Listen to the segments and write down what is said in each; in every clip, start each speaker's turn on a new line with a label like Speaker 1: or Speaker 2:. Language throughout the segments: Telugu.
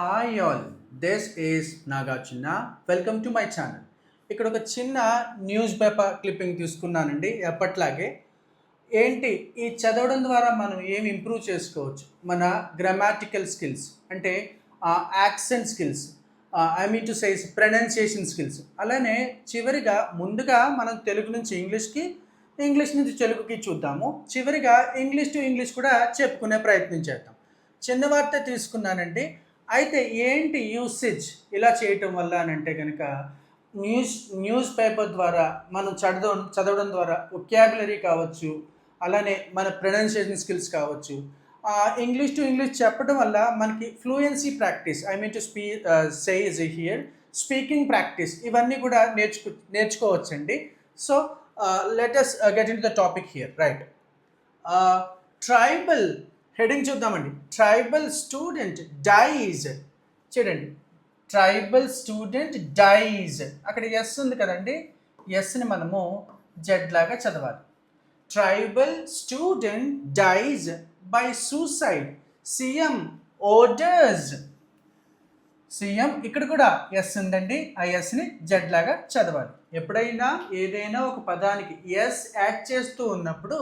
Speaker 1: Hi all, this is Nagarjuna. Welcome to my channel. ఇక్కడ ఒక చిన్న న్యూస్ పేపర్ క్లిప్పింగ్ తీసుకున్నానండి. ఎప్పట్లాగే ఏంటి ఈ చదవడం ద్వారా మనం ఏం ఇంప్రూవ్ చేసుకోవచ్చు, మన గ్రామాటికల్ స్కిల్స్ అంటే accent skills, I mean to says pronunciation skills. అలానే చివరిగా ముందుగా మనం తెలుగు నుంచి ఇంగ్లీష్కి, ఇంగ్లీష్ నుంచి తెలుగుకి చూద్దాము. చివరిగా ఇంగ్లీష్ టు ఇంగ్లీష్ కూడా చెప్పుకునే ప్రయత్నం చేద్దాం. చిన్న వార్త తీసుకున్నానండి. అయితే ఏంటి యూసేజ్ ఇలా చేయటం వల్ల అని అంటే కనుక న్యూస్ న్యూస్ పేపర్ ద్వారా మనం చదవడం ద్వారా వొకాబులరీ కావచ్చు, అలానే మన ప్రొనౌన్సియేషన్ స్కిల్స్ కావచ్చు. ఇంగ్లీష్ టు ఇంగ్లీష్ చెప్పడం వల్ల మనకి fluency practice, I mean to say here speaking practice, ఇవన్నీ కూడా నేర్చుకోవచ్చండి. So let us get into the topic here, right. Tribal heading చూద్దామండి. Tribal student dies. చూడండి, ట్రైబల్ స్టూడెంట్ డైజ్, అక్కడ ఎస్ ఉంది కదండి, ఎస్ని మనము జెడ్ లాగా చదవాలి. Tribal student dies by suicide, CM orders. CM ఇక్కడ కూడా ఎస్ ఉందండి, ఆ ఎస్ని జెడ్ లాగా చదవాలి. ఎప్పుడైనా ఏదైనా ఒక పదానికి ఎస్ యాడ్ చేస్తూ ఉన్నప్పుడు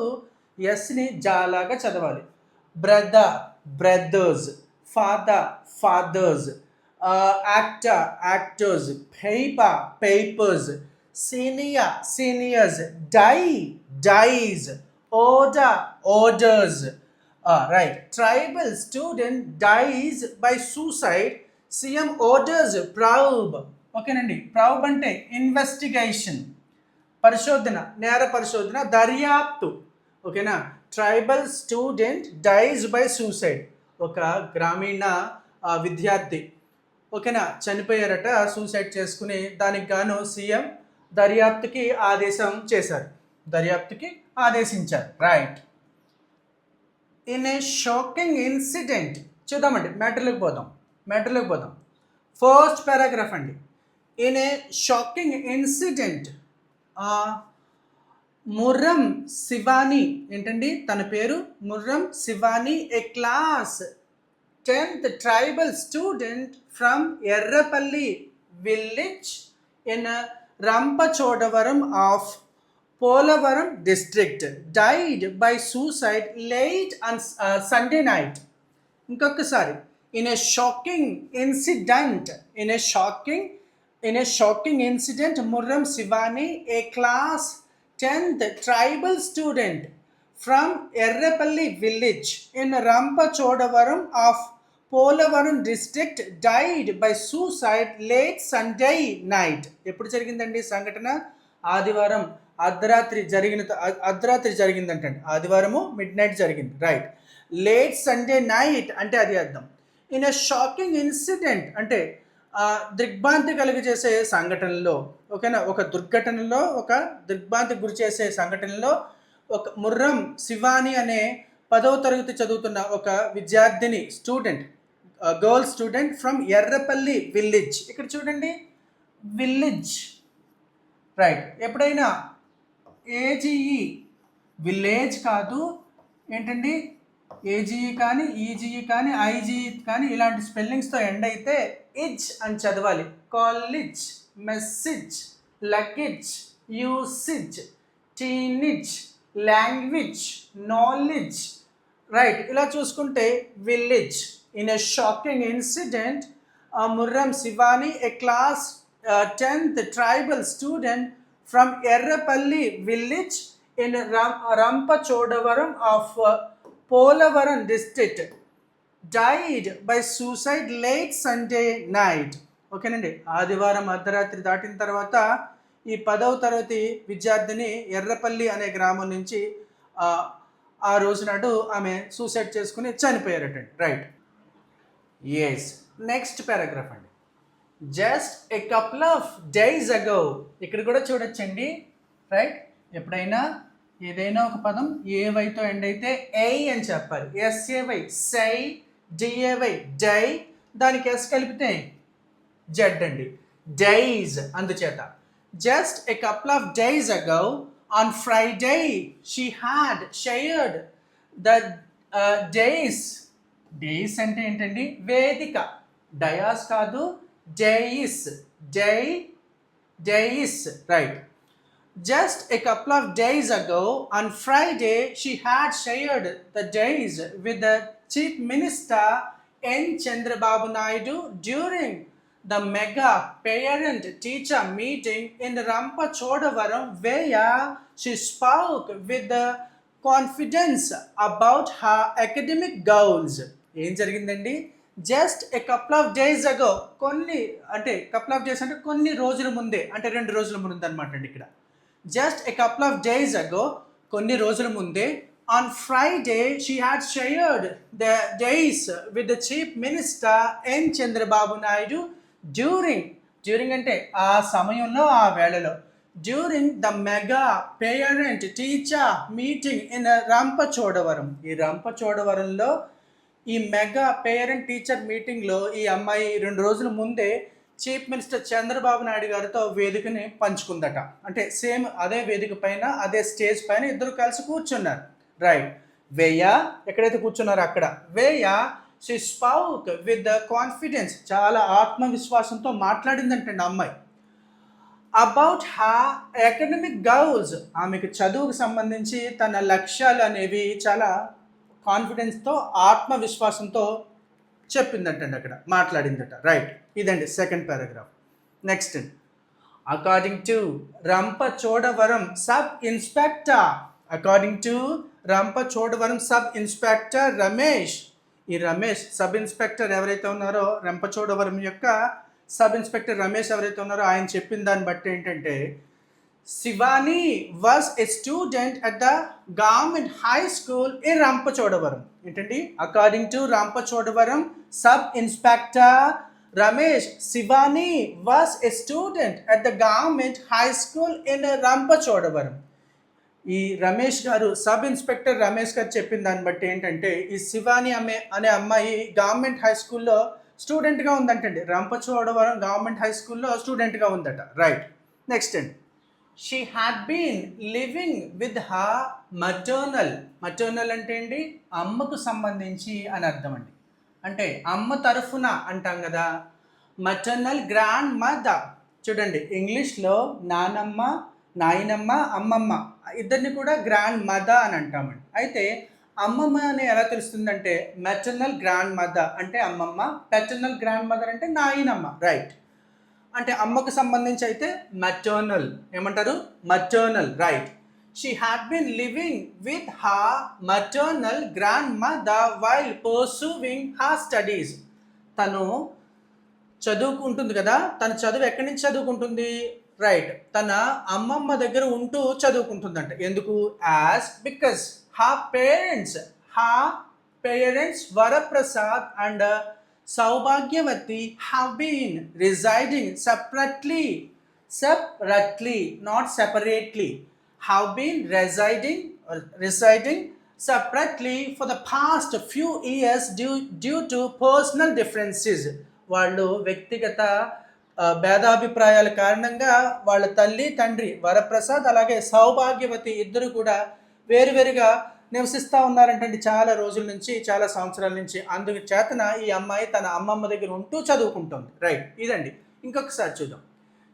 Speaker 1: ఎస్ని జాలాగా చదవాలి. Brother brothers, father fathers, actor actors, paper papers, senior seniors, die dies, order orders. Right. Tribal student dies by suicide, CM orders probe. ఓకేనండి, ప్రాబ్ అంటే ఇన్వెస్టిగేషన్, పరిశోధన, నేర పరిశోధన, దర్యాప్తు. ఓకేనా. Tribal student dies by suicide, ఒక గ్రామీణ విద్యార్థి ఓకేనా చనిపోయారట, సూసైడ్ చేసుకుని. దానికి గాను సీఎం దర్యాప్తుకి ఆదేశించారు. Right. In a shocking incident, చూద్దామండి, మ్యాటర్లోకి పోదాం. ఫస్ట్ పారాగ్రాఫ్ అండి. In a shocking incident, Murram Shivani, ఏంటండి తన పేరు Murram Shivani, a class 10th tribal student from Errapalli village in Rampachodavaram of Polavaram district died by suicide late on Sunday night. ఇంకొకసారి, in a shocking incident Murram Shivani, a class 10th tribal student from Errapalli village in Rampachodavaram of Polavaram district died by suicide late Sunday night. ఎప్పుడు జరిగిందండి సంఘటన? ఆదివారం అర్ధరాత్రి జరిగిందంటండి. ఆదివారము మిడ్ నైట్ జరిగింది. రైట్. లేట్ సండే నైట్ అంటే అది అర్థం. ఇన్ ఎ షాకింగ్ ఇన్సిడెంట్ అంటే దిగ్భ్రాంతి కలిగజేసే సంఘటనలో, ఓకేనా, ఒక దిగ్భ్రాంతికి గురి చేసే సంఘటనలో ఒక ముర్రం శివాని అనే 10వ తరగతి చదువుతున్న ఒక విద్యార్థిని, girl student from Errapalli village. ఇక్కడ చూడండి, విలేజ్. రైట్. ఎప్పుడైనా ఏజీఈ, విలేజ్ కాదు, ఏంటండి, ఏజీఈ కానీ, ఈజీఈ కానీ, ఐజీఈ కానీ ఇలాంటి స్పెల్లింగ్స్తో ఎండ్ అయితే ఇజ్ అని చదవాలి. College, message, luggage, usage, teenage, language, knowledge. Right. ఇలా చూసుకుంటే village. In a shocking incident, Murram Shivani, a class 10th tribal student from Errapalli village in Rampachodavaram of Polavaram district died by suicide late Sunday night. ఓకేనండి, ఆదివారం అర్ధరాత్రి దాటిన తర్వాత ఈ 10వ తరగతి విద్యార్థిని ఎర్రపల్లి అనే గ్రామం నుంచి ఆ రోజు నాడు ఆమె సూసైడ్ చేసుకుని చనిపోయారటండి. రైట్. ఎస్. నెక్స్ట్ పారాగ్రాఫ్ అండి. Just a couple of days అగో, ఇక్కడ కూడా చూడొచ్చండి. రైట్. ఎప్పుడైనా ఏదైనా ఒక పదం ఏవైతో ఎండ్ అయితే ఏ అని చెప్పాలి. ఎస్ఏవై సై, డిఏవై డై, దానికి ఎస్ కలిపితే జెడ్ అండి, డైజ్. అందుచేత just a couple of days అగో on Friday she had shared the days అంటే ఏంటండి, వేదిక, డయాస్ కాదు, డేయిస్. డేయిస్, right. Just a couple of days ago, on Friday, she had shared the days with the Chief Minister N. Chandrababu Naidu during the mega parent-teacher meeting in Rampachodavaram, where she spoke with the confidence about her academic goals. ఏం జరిగిందండి? Just a couple of days అగో, కపుల్ ఆఫ్ డేస్ అంటే కొన్ని రోజుల ముందే, అంటే 2 రోజుల ముందు అనమాట అండి ఇక్కడ. Just a couple of days ago, కొన్ని రోజుల ముందే, on Friday she had shared the days with the Chief Minister N. Chandrababu Naidu during అంటే ఆ సమయంలో, ఆ వేళలో, during the mega parent teacher meeting in Rampachodavaram. ఈ రంపచోడవరంలో ఈ మెగా పేరెంట్ టీచర్ మీటింగ్లో ఈ అమ్మాయి 2 రోజుల ముందే చీఫ్ మినిస్టర్ చంద్రబాబు నాయుడు గారితో వేదికని పంచుకుందట. అంటే సేమ్ అదే వేదిక పైన, అదే స్టేజ్ పైన ఇద్దరు కలిసి కూర్చున్నారు, రైట్. వేయా ఎక్కడైతే కూర్చున్నారో అక్కడ, వేయా షీ స్పౌక్ విత్ ద కాన్ఫిడెన్స్, చాలా ఆత్మవిశ్వాసంతో మాట్లాడిందంటండి అమ్మాయి. అబౌట్ హర్ అకాడమిక్ గోల్స్, ఆమెకు చదువుకు సంబంధించి తన లక్ష్యాలు అనేవి చాలా కాన్ఫిడెన్స్తో, ఆత్మవిశ్వాసంతో చెప్పిందంటండి, అక్కడ మాట్లాడిందట, రైట్. ఇదండి second paragraph. Next, according to Rampachodavaram sub inspector, according to Rampachodavaram sub inspector Ramesh. ఈ రమేష్ సబ్ ఇన్స్పెక్టర్ ఎవరైతే ఉన్నారో, రంపచోడవరం యొక్క సబ్ ఇన్స్పెక్టర్ రమేష్ ఎవరైతే ఉన్నారో, ఆయన చెప్పిన దాన్ని బట్టి ఏంటంటే, Shivani was a student at the government high school in Rampachodivaram. ఏంటండి? According to Rampachodivaram sub inspector Ramesh, Shivani was a student at the government high school in Rampachodivaram. ఈ రమేష్ గారు, సబ్ ఇన్స్పెక్టర్ రమేష్ గారు చెప్పిన దాన్ని బట్టి ఏంటంటే, ఈ శివాని అనే అమ్మాయి గవర్నమెంట్ హై స్కూల్లో స్టూడెంట్గా ఉందంటండి. రంపచోడవరం గవర్నమెంట్ హై స్కూల్లో స్టూడెంట్గా ఉందట, రైట్. నెక్స్ట్ అండి, she had been living with her maternal అంటే ఏంటి? అమ్మకు సంబంధించి అని అర్థం అండి. అంటే అమ్మ తరఫున అంటాం కదా, మటర్నల్ గ్రాండ్ మదర్. చూడండి, ఇంగ్లీష్లో నానమ్మ, నాయనమ్మ, అమ్మమ్మ ఇద్దరిని కూడా గ్రాండ్ మదర్ అని అంటామండి. అయితే అమ్మమ్మ అని ఎలా తెలుస్తుందంటే, మెటర్నల్ గ్రాండ్ మదర్ అంటే అమ్మమ్మ, పెటర్నల్ గ్రాండ్ మదర్ అంటే నాయనమ్మ, రైట్. అంటే అమ్మకు సంబంధించి అయితే మటర్నల్ ఏమంటారు? Maternal, right. She had been living with her maternal grand mother while pursuing her studies. తను చదువుకుంటుంది కదా, తన చదువు ఎక్కడి నుంచి చదువుకుంటుంది? రైట్, తన అమ్మమ్మ దగ్గర ఉంటూ చదువుకుంటుందంట. ఎందుకు? Because her parents Varaprasad and Saubhagyavati have been residing separately, not separately, have been residing separately for the past few years due to personal differences. వాళ్ళు వ్యక్తిగత భేదాభిప్రాయాల కారణంగా వాళ్ళ తల్లి తండ్రి వరప్రసాద్ అలాగే సౌభాగ్యవతి ఇద్దరు కూడా వేరువేరుగా నివసిస్తూ ఉన్నారంటండి, చాలా రోజుల నుంచి, చాలా సంవత్సరాల నుంచి. అందుకు చేతన ఈ అమ్మాయి తన అమ్మమ్మ దగ్గర ఉంటూ చదువుకుంటుంది, రైట్. ఇదండి, ఇంకొకసారి చూద్దాం.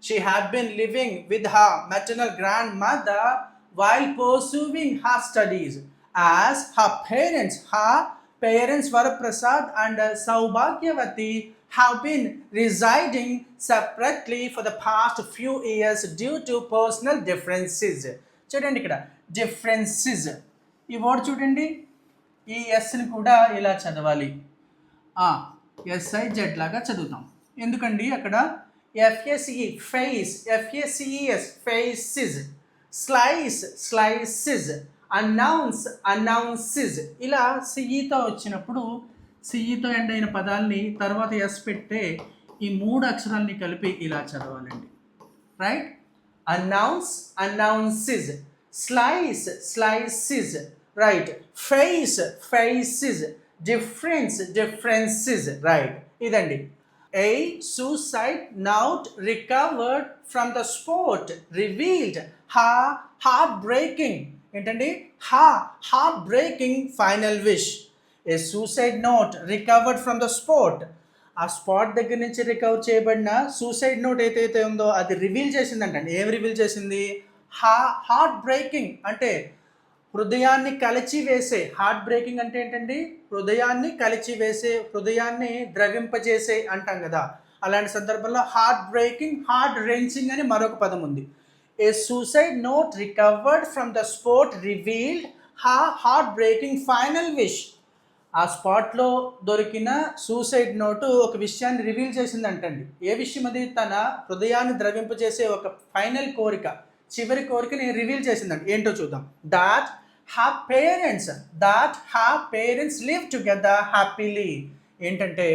Speaker 1: She had been living with her maternal grand mother while pursuing her studies as her parents Varaprasad and Saubhagyavathi have been residing separately for the past few years due to personal differences. చూడండి, ఇక్కడ డిఫరెన్సెస్ ఈ వర్డ్ చూడండి, ఈ ఎస్ని కూడా ఇలా చదవాలి, SIZ లాగా చదువుతాం. ఎందుకండి అక్కడ FACE face, FACES faces, slices, announces ఇలా సిఈతో వచ్చినప్పుడు, సిఈతో ఎండ్ అయిన పదాలని తర్వాత ఎస్ పెడితే ఈ 3 అక్షరాలని కలిపి ఇలా చదవాలండి, right. Announces, slices, right. Faces, differences, right. ఇదండి. A suicide note recovered from the spot revealed her heartbreaking, ఏంటండి? heartbreaking final wish. A suicide note recovered from the spot, ఆ స్పాట్ దగ్గర నుంచి రికవర్ చేయబడిన సూసైడ్ నోట్ ఏదైతే ఉందో అది రివీల్ చేసిందంటండి. ఏం రివీల్ చేసింది? హార్ట్ బ్రేకింగ్ అంటే హృదయాన్ని కలిచివేసే. హార్ట్ బ్రేకింగ్ అంటే ఏంటండి? హృదయాన్ని కలిచివేసే, హృదయాన్ని ద్రవింపజేసే అంటాం కదా. అలాంటి సందర్భంలో హార్ట్ బ్రేకింగ్, హార్ట్ రెంచింగ్ అని మరొక పదం ఉంది. A suicide note recovered from the spot revealed heart breaking final wish. ఆ స్పాట్లో దొరికిన సూసైడ్ నోటు ఒక విషయాన్ని రివీల్ చేసిందంటండి. ఏ విషయం అది? తన హృదయాన్ని ద్రవింపజేసే ఒక ఫైనల్ కోరిక, చివరి కోరికని రివీల్ చేసిందండి. ఏంటో చూద్దాం. That her parents live together happily. ఏంటంటే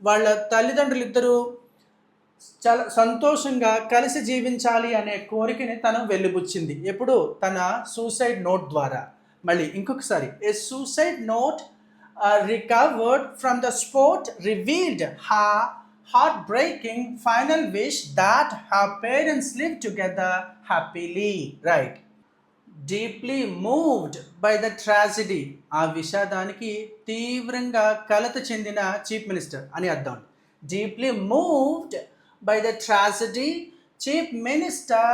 Speaker 1: వాళ్ళ తల్లిదండ్రులు ఇద్దరు చాలా సంతోషంగా కలిసి జీవించాలి అనే కోరికని తను వెలిబుచ్చింది. ఎప్పుడు? తన సూసైడ్ నోట్ ద్వారా. మళ్ళీ ఇంకొకసారి, a suicide note recovered from the spot revealed her heartbreaking final wish that her parents live together happily. Right. Deeply moved by the tragedy. ఆ విషాదానికి తీవ్రంగా కలత చెందిన చీఫ్ మినిస్టర్ అని అర్థం. Deeply moved by the tragedy, Chief Minister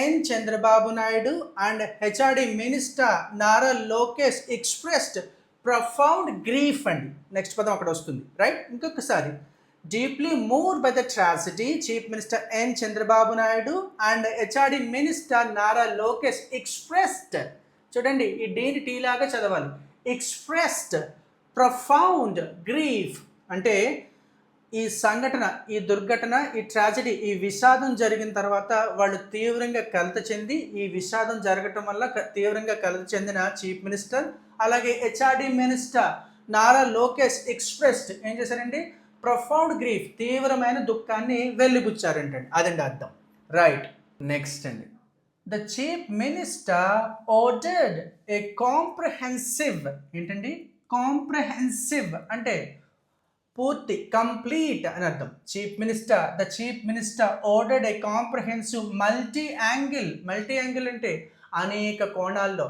Speaker 1: N. Chandrababu Naidu and HRD Minister Nara Lokesh expressed profound grief అండి. నెక్స్ట్ పదం అక్కడ వస్తుంది. రైట్. ఇంకొకసారి, deeply moved by the tragedy, chief minister N Chandrababu Naidu and HRD minister Nara Lokesh expressed. చూడండి, ఈ డీని టీ లాగా చదవాలి. ఎక్స్ప్రెస్డ్ ప్రొఫౌండ్ గ్రీఫ్ అంటే ఈ సంఘటన, ఈ దుర్ఘటన, ఈ ట్రాజడీ, ఈ విషాదం జరిగిన తర్వాత వాళ్ళు తీవ్రంగా కలత చెంది, ఈ విషాదం జరగటం వల్ల తీవ్రంగా కలత చెందిన చీఫ్ మినిస్టర్ అలాగే HRD minister Nara Lokesh expressed ఏం చేశారండి? ప్రొఫౌండ్ గ్రీఫ్, తీవ్రమైన దుఃఖాన్ని వెలిబుచ్చారంటండి. అదండి అర్థం. రైట్. నెక్స్ట్ అండి, the chief minister ordered A comprehensive. ఏంటండి? కాంప్రహెన్సివ్ అంటే పూర్తి, కంప్లీట్ అని అర్థం. The chief minister ordered A comprehensive multi angle అంటే అనేక కోణాల్లో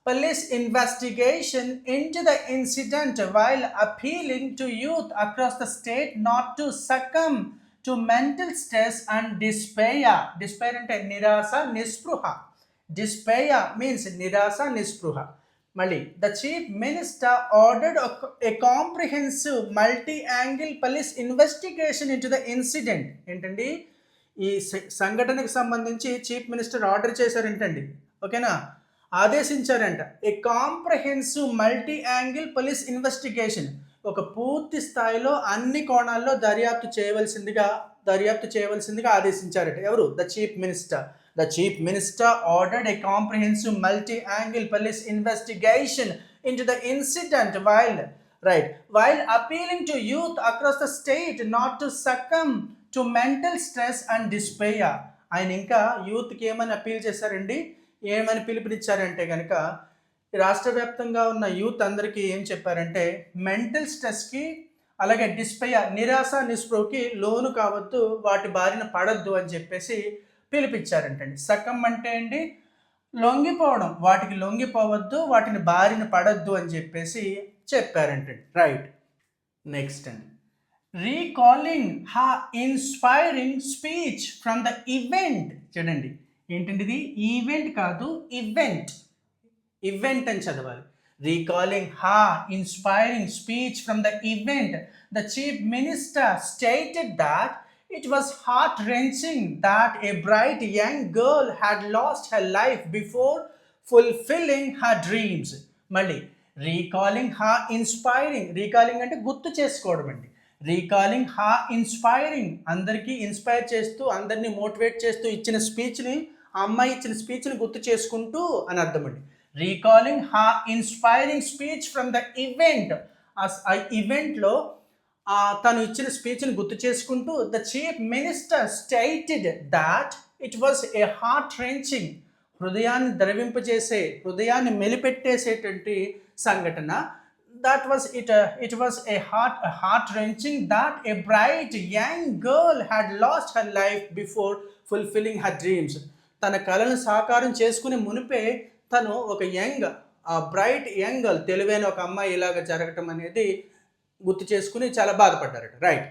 Speaker 1: police investigation into the incident while appealing to youth across the state not to succumb to mental stress and despair. Despair అంటే నిరాశ, నిస్పృహ. Despair means నిరాశ, నిస్పృహ. మళ్ళీ, the chief minister ordered a comprehensive multi angle police investigation into the incident. ఏంటండి? ఈ సంఘటనకు సంబంధించి చీఫ్ మినిస్టర్ ఆర్డర్ చేశారంటండి. ఓకేనా? ఆదేశించారంట. A comprehensive multi angle police investigation, ఒక పూర్తి స్థాయిలో అన్ని కోణాల్లో దర్యాప్తు చేయవలసిందిగా ఆదేశించారట. ఎవరు? The chief minister. The chief minister ordered a comprehensive multi-angle police investigation into the incident while appealing to youth across the state not to succumb to mental stress and despair. ఆయన ఇంకా యూత్కి ఏమని అపీల్ చేశారండి? ఏమని పిలుపునిచ్చారంటే కనుక రాష్ట్ర వ్యాప్తంగా ఉన్న యూత్ అందరికీ ఏం చెప్పారంటే మెంటల్ స్ట్రెస్కి అలాగే డిస్పైర్, నిరాశ, నిస్పృహకి లోను కావద్దు, వాటి బారిన పడద్దు అని చెప్పేసి పిలిపించారంటండి. సకం అంటే అండి లొంగిపోవడం, వాటికి లొంగిపోవద్దు, వాటిని బారిన పడద్దు అని చెప్పేసి చెప్పారంటండి. రైట్. నెక్స్ట్ అండి, recalling her inspiring speech from the event. చూడండి, ఏంటండి ఇది? ఈవెంట్ కాదు, ఈవెంట్ అని చదవాలి. Recalling her inspiring speech from the event, the chief minister stated that it was heart-wrenching that a bright young girl had lost her life before fulfilling her dreams. మళ్ళీ, రీకాలింగ్ హర్ ఇన్స్పైరింగ్. రీకాలింగ్ అంటే గుర్తు చేసుకోవడం అండి. రీకాలింగ్ హర్ ఇన్స్పైరింగ్, అందరికీ ఇన్స్పైర్ చేస్తూ, అందరినీ మోటివేట్ చేస్తూ ఇచ్చిన స్పీచ్ని, ఆ అమ్మాయి ఇచ్చిన స్పీచ్ని గుర్తు చేసుకుంటూ అని అర్థం అండి. Recalling her inspiring speech from the event, ఆ ఈవెంట్లో తను ఇచ్చిన స్పీచ్ని గుర్తు చేసుకుంటూ the chief minister stated that it was a heart wrenching, హృదయాన్ని ద్రవింపజేసే, హృదయాన్ని మెలిపెట్టేసేటువంటి సంఘటన. That was it was a heart wrenching that a bright young girl had lost her life before fulfilling her dreams. తన కళను సాకారం చేసుకునే మునిపే తను ఒక బ్రైట్ యంగ్ గర్ల్, తెలివైన ఒక అమ్మాయి ఇలాగ జరగటం అనేది గుర్తు చేసుకుని చాలా బాధపడ్డారట. రైట్.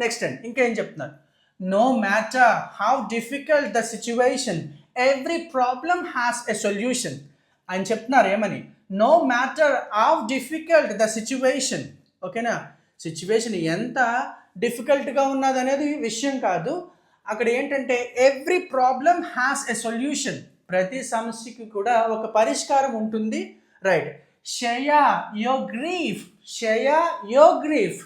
Speaker 1: నెక్స్ట్ అండి ఇంకా ఏం చెప్తున్నారు, no matter how difficult the situation every problem has a solution. ఆయన చెప్తున్నారు ఏమని, no matter how difficult the situation. ఓకేనా, సిచ్యువేషన్ ఎంత డిఫికల్ట్గా ఉన్నది అనేది విషయం కాదు, అక్కడ ఏంటంటే every problem has a solution, ప్రతి సమస్యకి కూడా ఒక పరిష్కారం ఉంటుంది. Right. Share your grief, share your grief.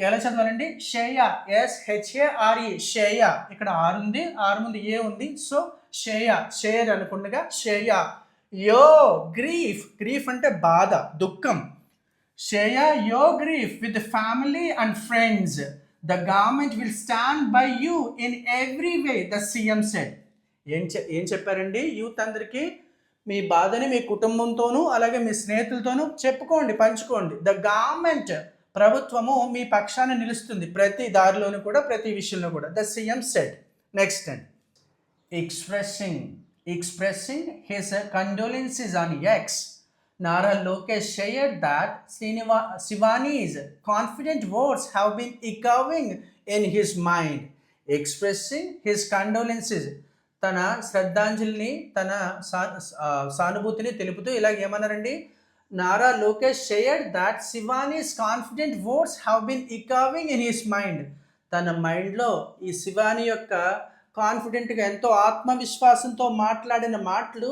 Speaker 1: ఎలా చదవాలండి, షేయా, SHARE, షేయా. ఇక్కడ ఆర్ ఉంది, ఆర్ ముందు ఏ ఉంది, సో షేయా, షేర్ అనుకుండగా షేయా యో గ్రీఫ్, గ్రీఫ్ అంటే బాధ, దుఃఖం. షేయా యో grief with family and friends, the government will stand by you in every way, the CM said. ఏం చెప్పారండి యూత్ అందరికీ, మీ బాధని మీ కుటుంబంతోనూ అలాగే మీ స్నేహితులతోనూ చెప్పుకోండి, పంచుకోండి. ద గవర్నమెంట్, ప్రభుత్వము మీ పక్షాన నిలుస్తుంది ప్రతి దారిలోనూ కూడా, ప్రతి విషయంలో కూడా. The CM said. Next and expressing his condolences on X, Nara Lokesh shared that Shivani's confident words have been echoing in his mind. Expressing his condolences, తన శ్రద్ధాంజలిని, తన సానుభూతిని తెలుపుతూ ఇలాగ ఏమన్నారండి, Nara Lokesh shared that Shivani's confident words have been echoing in his mind. తన మైండ్లో ఈ శివాని యొక్క కాన్ఫిడెంట్గా ఎంతో ఆత్మవిశ్వాసంతో మాట్లాడిన మాటలు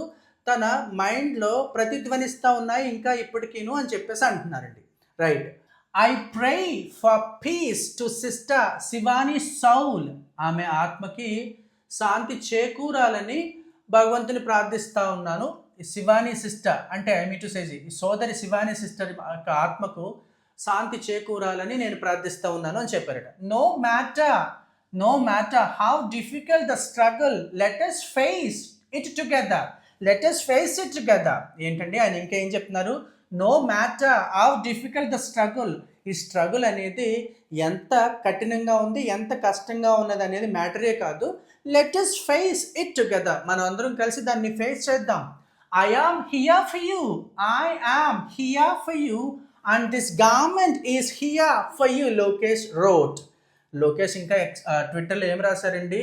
Speaker 1: తన మైండ్లో ప్రతిధ్వనిస్తూ ఉన్నాయి ఇంకా ఇప్పటికీను అని చెప్పేసి అంటున్నారండి. Right. I pray for piece to sister Shivani Saul, ఆమె ఆత్మకి శాంతి చేకూరాలని భగవంతుని ప్రార్థిస్తూ ఉన్నాను. శివాని సిస్టర్ అంటే ఐ మీన్ టు సే ఈ సోదరి శివాని సిస్టర్ యొక్క ఆత్మకు శాంతి చేకూరాలని నేను ప్రార్థిస్తూ ఉన్నాను అని చెప్పారట. No matter how difficult the struggle, let us face it together, let us face it together. ఏంటండి ఆయన ఇంకా ఏం చెప్తున్నారు, no matter how difficult the struggle, ఈ స్ట్రగుల్ అనేది ఎంత కఠినంగా ఉంది, ఎంత కష్టంగా ఉన్నది అనేది మ్యాటరే కాదు, let us face it together, మనం అందరం కలిసి దాన్ని ఫేస్ చేద్దాం. I am here for you, I am here for you and this government is here for you, Lokesh wrote. Lokesh ఇంకా ట్విట్టర్లో ఏం రాశారండి,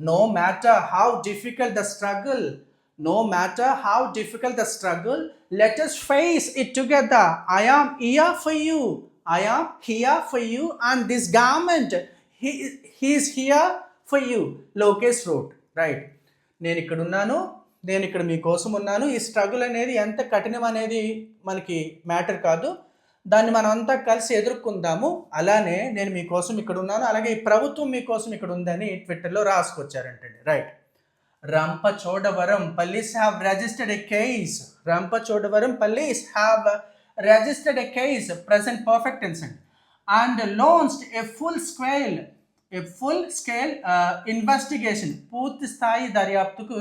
Speaker 1: no matter how difficult the struggle, no matter how difficult the struggle, let us face it together, I am here for you, I am here for you and this government he is here for you, Lokesh wrote. Right. నేను ఇక్కడ ఉన్నాను, నేను ఇక్కడ మీకోసం ఉన్నాను. ఈ స్ట్రగుల్ అనేది ఎంత కఠినం అనేది మనకి మ్యాటర్ కాదు, దాన్ని మనం అంతా కలిసి ఎదుర్కొందాము. అలానే నేను మీకోసం ఇక్కడ ఉన్నాను, అలాగే ఈ ప్రభుత్వం మీకోసం ఇక్కడ ఉందని ట్విట్టర్లో రాసుకొచ్చారంటండి. Right. Rampachodavaram police have registered a case, Rampachodavaram police have registered a case, present perfect tense, and launched a full scale investigation, పూర్తి స్థాయి దర్యాప్తుకు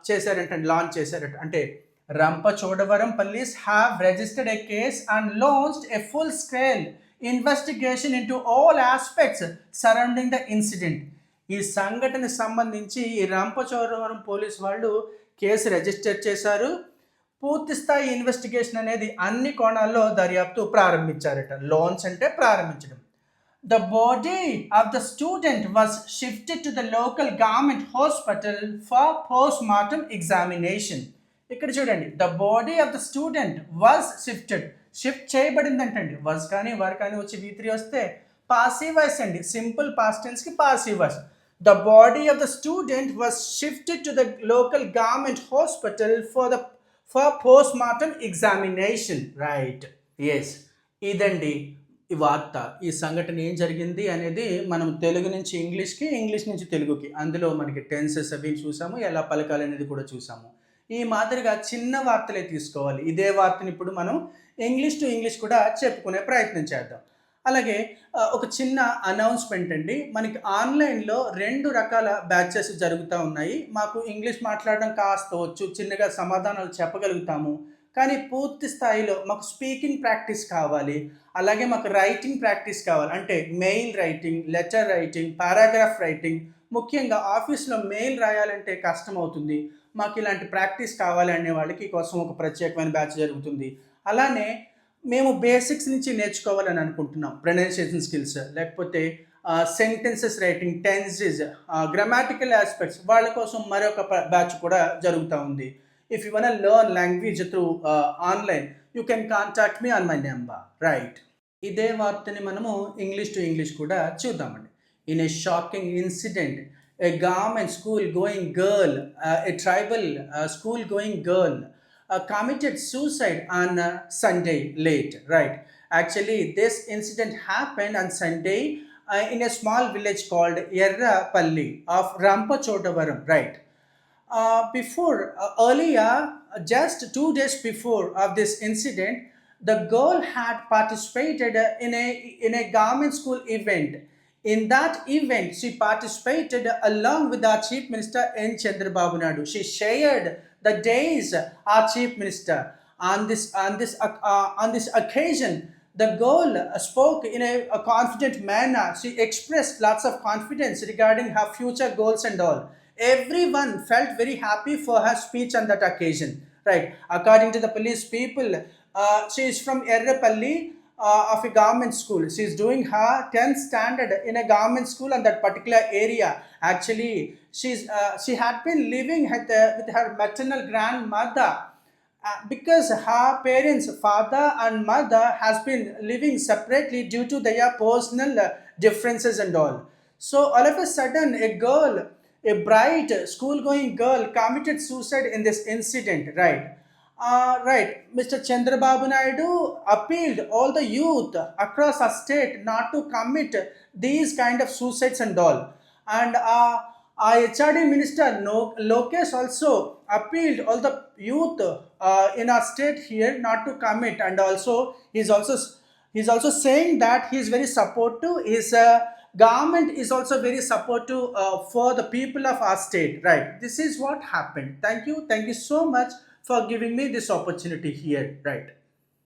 Speaker 1: చేశారంటండి, లాంచ్ చేశారట. అంటే Rampachodavaram police have registered a case and launched a full scale investigation into all aspects surrounding the incident. ఈ సంఘటనకు సంబంధించి ఈ రంపచోడవరం పోలీస్ వాళ్ళు కేసు రిజిస్టర్ చేశారు, పూర్తి స్థాయి ఇన్వెస్టిగేషన్ అనేది అన్ని కోణాల్లో దర్యాప్తు ప్రారంభించారట. లాంచ్ అంటే ప్రారంభించడం. The body of the student was shifted to the local government hospital for post-mortem examination. ఇక్కడ చూడండి, the body of the student was shift చేయబడిందంటండి. was కానీ వర్ కానీ వచ్చి V3 వస్తే పాసివ్ వాయిస్ అండి, సింపుల్ పాస్ట్ టెన్స్ కి passive voice. The body of the student was shifted to the local government hospital for post-mortem examination. Right. Yes. ఇదండి ఈ వార్త, ఈ సంఘటన ఏం జరిగింది అనేది మనం తెలుగు నుంచి ఇంగ్లీష్కి, ఇంగ్లీష్ నుంచి తెలుగుకి, అందులో మనకి టెన్సెస్ అవి చూసాము, ఎలా పలకాలి అనేది కూడా చూసాము. ఈ మాదిరిగా చిన్న వార్తలే తీసుకోవాలి. ఇదే వార్తని ఇప్పుడు మనం ఇంగ్లీష్ టు ఇంగ్లీష్ కూడా చెప్పుకునే ప్రయత్నం చేద్దాం. అలాగే ఒక చిన్న అనౌన్స్మెంట్ అండి, మనకి ఆన్లైన్లో 2 రకాల బ్యాచెస్ జరుగుతూ ఉన్నాయి. మాకు ఇంగ్లీష్ మాట్లాడడం కాస్త వచ్చు, చిన్నగా సమాధానాలు చెప్పగలుగుతాము, కానీ పూర్తి స్థాయిలో మాకు స్పీకింగ్ ప్రాక్టీస్ కావాలి, అలాగే మాకు రైటింగ్ ప్రాక్టీస్ కావాలి. అంటే mail writing, letter writing, paragraph writing, ముఖ్యంగా ఆఫీస్లో మెయిల్ రాయాలంటే కష్టం అవుతుంది, మాకు ఇలాంటి ప్రాక్టీస్ కావాలి అనే వాళ్ళకి కోసం ఒక ప్రత్యేకమైన బ్యాచ్ జరుగుతుంది. అలానే మేము బేసిక్స్ నుంచి నేర్చుకోవాలని అనుకుంటున్నాం. ప్రొనౌన్సియేషన్ స్కిల్స్ లేకపోతే sentences writing, tenses, grammatical aspects వాళ్ళ కోసం మరొక బ్యాచ్ కూడా జరుగుతూ ఉంది. If you want learn language through online, you can contact me on my number, right? ఇదే వార్తని మనము ఇంగ్లీష్ టు ఇంగ్లీష్ కూడా చూద్దామండి. In a shocking incident, a government school going girl, a tribal school going girl committed suicide on Sunday late, right? Actually, this incident happened on Sunday in a small village called Errapalli of Rampachotavaram, right? Before earlier, just 2 days before of this incident, the girl had participated in a government school event. In that event, she participated along with our Chief Minister N. Chandrababu Naidu. She shared the days our Chief Minister. On this occasion, the girl spoke in a confident manner. She expressed lots of confidence regarding her future goals and all. Everyone felt very happy for her speech on that occasion, right? According to the police people, she is from Errapalli, of a government school. She is doing her 10th standard in a government school in that particular area. Actually, she had been living with her maternal grandmother, because her parents, father and mother, has been living separately due to their personal differences and all. So all of a sudden, a bright school-going girl, committed suicide in this incident, right? Right, Mr. Chandrababu Naidu appealed all the youth across our state not to commit these kind of suicides and all. And our HRD Minister Lokesh also appealed all the youth in our state here not to commit, and also he's also saying that he's very supportive. His government is also very supportive for the people of our state. Right. This is what happened. Thank you. Thank you so much for giving me this opportunity here. Right.